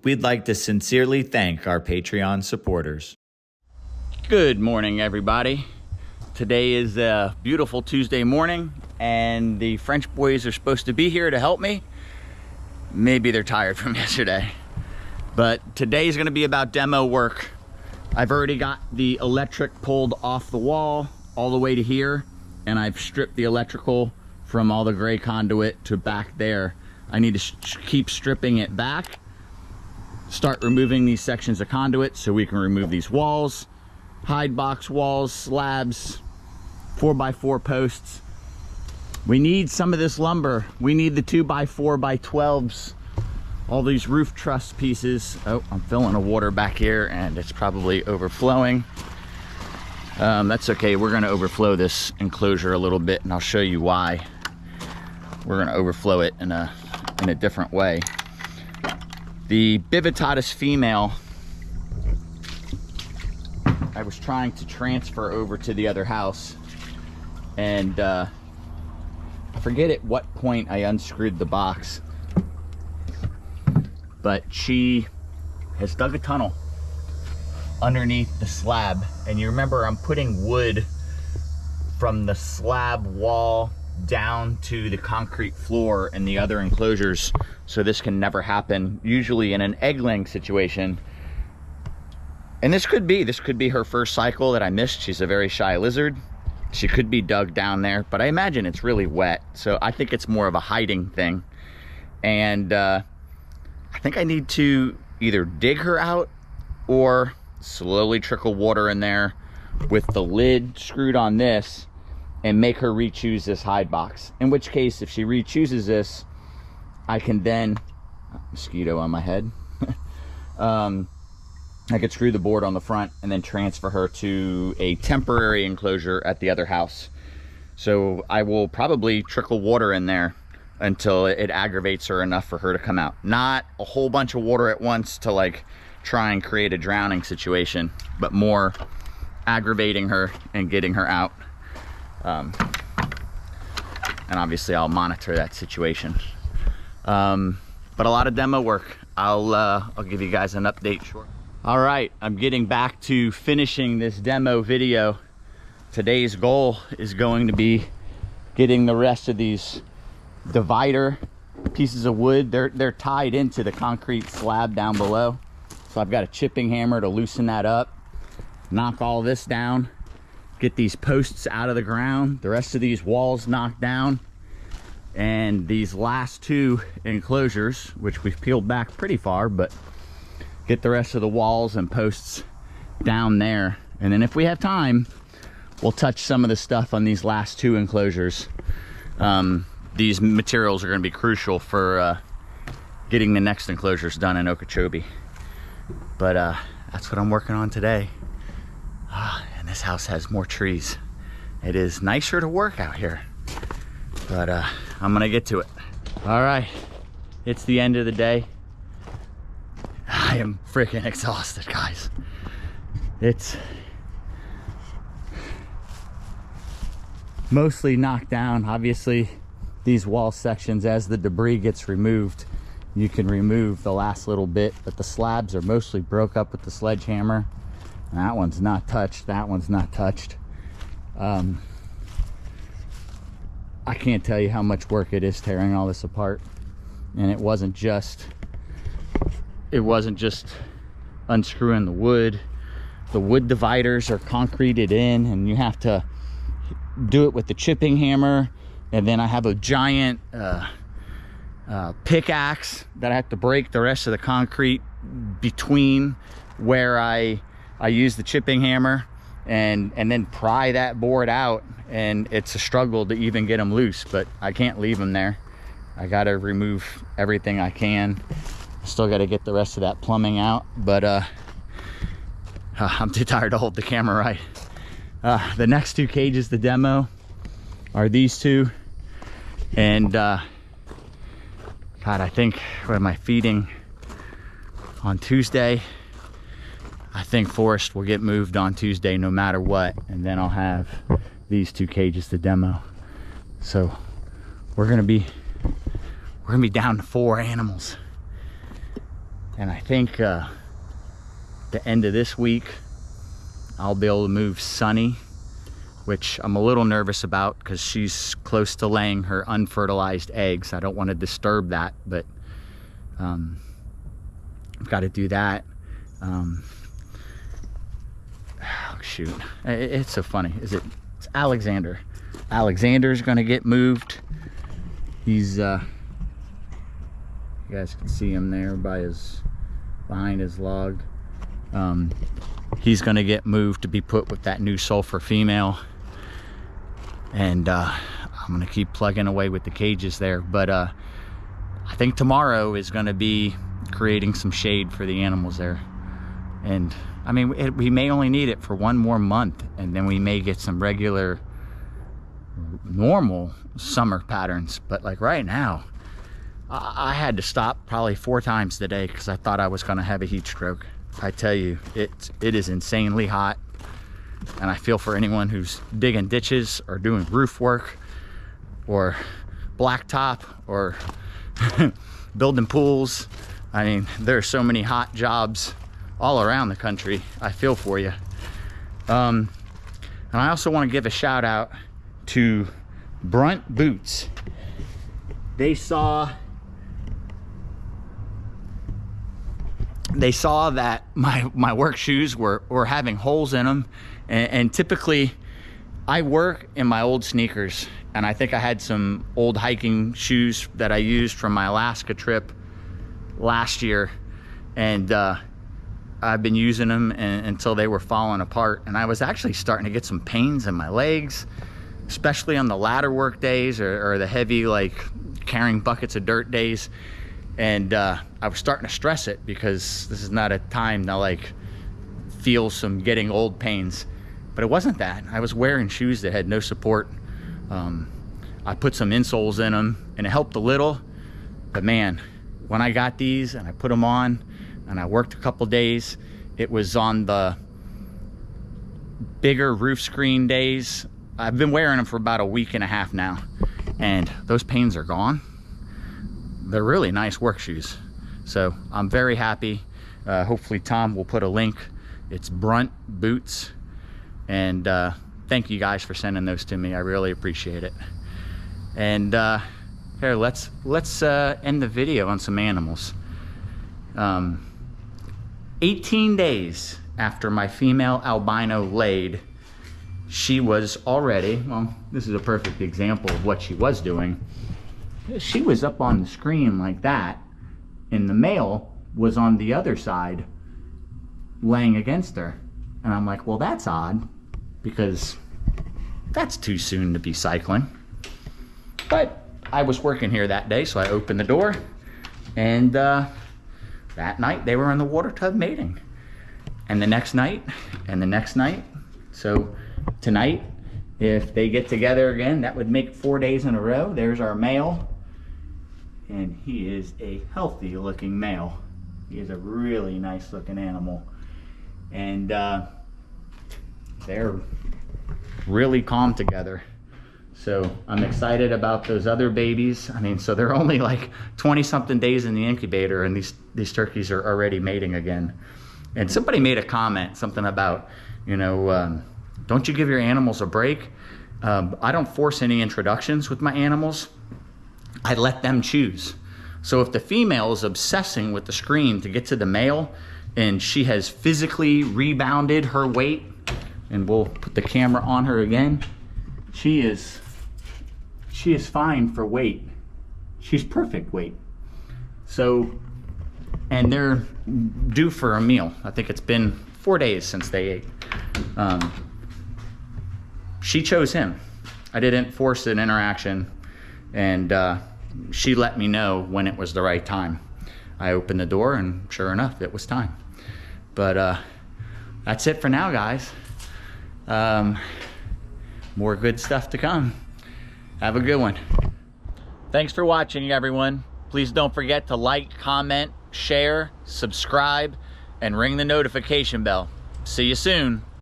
We'd like to sincerely thank our Patreon supporters. Good morning, everybody. Today is a beautiful Tuesday morning, and the French boys are supposed to be here to help me. Maybe they're tired from yesterday, but today's gonna be about demo work. I've already got the electric pulled off the wall all the way to here, and I've stripped the electrical from all the gray conduit to back there. I need to keep stripping it back, start removing these sections of conduit so we can remove these walls, hide box walls, slabs, 4x4 posts. We need some of this lumber. We need the 2x4x12s, all these roof truss pieces. Oh, I'm filling a water back here and it's probably overflowing. That's okay, we're gonna overflow this enclosure a little bit, and I'll show you why. We're gonna overflow it in a different way. The bivittatus female, I was trying to transfer over to the other house, and I forget at what point I unscrewed the box, but she has dug a tunnel underneath the slab. And you remember, I'm putting wood from the slab wall down to the concrete floor in the other enclosures, so this can never happen. Usually in an egg-laying situation, and this could be her first cycle that I missed. She's a very shy lizard. She could be dug down there, but I imagine it's really wet, so I think it's more of a hiding thing. And I think I need to either dig her out or slowly trickle water in there with the lid screwed on this and make her re-choose this hide box. In which case, if she re-chooses this, I can then, mosquito on my head, I could screw the board on the front and then transfer her to a temporary enclosure at the other house. So I will probably trickle water in there until it aggravates her enough for her to come out. Not a whole bunch of water at once to like try and create a drowning situation, but more aggravating her and getting her out. And obviously I'll monitor that situation. But a lot of demo work. I'll give you guys an update shortly. All right, I'm getting back to finishing this demo video. Today's goal is going to be getting the rest of these divider pieces of wood. They're tied into the concrete slab down below. So I've got a chipping hammer to loosen that up, knock all this down, get these posts out of the ground, the rest of these walls knocked down, and these last two enclosures, which we've peeled back pretty far, but get the rest of the walls and posts down there. And then if we have time, we'll touch some of the stuff on these last two enclosures. These materials are going to be crucial for getting the next enclosures done in Okeechobee. But that's what I'm working on today. And this house has more trees. It is nicer to work out here, but I'm gonna get to it. All right, it's the end of the day. I am freaking exhausted, guys. It's mostly knocked down. Obviously, these wall sections, as the debris gets removed, you can remove the last little bit, but the slabs are mostly broke up with the sledgehammer. And that one's not touched, that one's not touched. I can't tell you how much work it is tearing all this apart. And it wasn't just unscrewing the wood. The wood dividers are concreted in, and you have to do it with the chipping hammer. And then I have a giant pickaxe that I have to break the rest of the concrete between where I use the chipping hammer and then pry that board out. And it's a struggle to even get them loose, but I can't leave them there. I gotta remove everything I can. Still gotta get the rest of that plumbing out, but I'm too tired to hold the camera right. The next two cages to demo are these two. And God, I think, what am I feeding on Tuesday? I think Forrest will get moved on Tuesday no matter what, and then I'll have these two cages to demo. So we're gonna be down to 4 animals. And I think the end of this week, I'll be able to move Sunny, which I'm a little nervous about because she's close to laying her unfertilized eggs. I don't want to disturb that, but I've got to do that. Oh, shoot, it's so funny. It's Alexander. Alexander's gonna get moved. He's you guys can see him there behind his log. He's gonna get moved to be put with that new sulfur female, and I'm gonna keep plugging away with the cages there. But I think tomorrow is gonna be creating some shade for the animals there. And I mean, we may only need it for one more month, and then we may get some regular normal summer patterns. But like right now, I had to stop probably 4 times today because I thought I was going to have a heat stroke. I tell you, it is insanely hot, and I feel for anyone who's digging ditches or doing roof work or blacktop or building pools. I mean, there are so many hot jobs all around the country. I feel for you. And I also want to give a shout out to Brunt Boots. They saw that my work shoes were having holes in them, and typically I work in my old sneakers, and I think I had some old hiking shoes that I used from my Alaska trip last year, and I've been using them until they were falling apart, and I was actually starting to get some pains in my legs, especially on the ladder work days or the heavy, like, carrying buckets of dirt days. And I was starting to stress it because this is not a time to like feel some getting old pains. But it wasn't that. I was wearing shoes that had no support. I put some insoles in them and it helped a little. But man, when I got these and I put them on and I worked a couple days, it was on the bigger roof screen days. I've been wearing them for about a week and a half now, and those pains are gone. They're really nice work shoes, so I'm very happy. Hopefully Tom will put a link. It's Brunt Boots, and thank you guys for sending those to me. I really appreciate it. And here, let's end the video on some animals. 18 days after my female albino laid, she was already, well, this is a perfect example of what she was doing. She was up on the screen like that, and the male was on the other side laying against her. And I'm like, well, that's odd, because that's too soon to be cycling. But I was working here that day, so I opened the door, and that night they were in the water tub mating. And the next night, and the next night. So tonight, if they get together again, that would make 4 days in a row. There's our male, and he is a healthy looking male. He is a really nice looking animal. And they're really calm together. So I'm excited about those other babies. I mean, so they're only like 20 something days in the incubator, and these turkeys are already mating again. And somebody made a comment, something about, you know, don't you give your animals a break? I don't force any introductions with my animals. I let them choose. So if the female is obsessing with the screen to get to the male, and she has physically rebounded her weight, and we'll put the camera on her again, she is fine for weight. She's perfect weight. So, and they're due for a meal. I think it's been 4 days since they ate. She chose him. I didn't force an interaction, and she let me know when it was the right time. I opened the door, and sure enough, it was time. But that's it for now, guys. More good stuff to come. Have a good one. Thanks for watching, everyone. Please don't forget to like, comment, share, subscribe, and ring the notification bell. See you soon.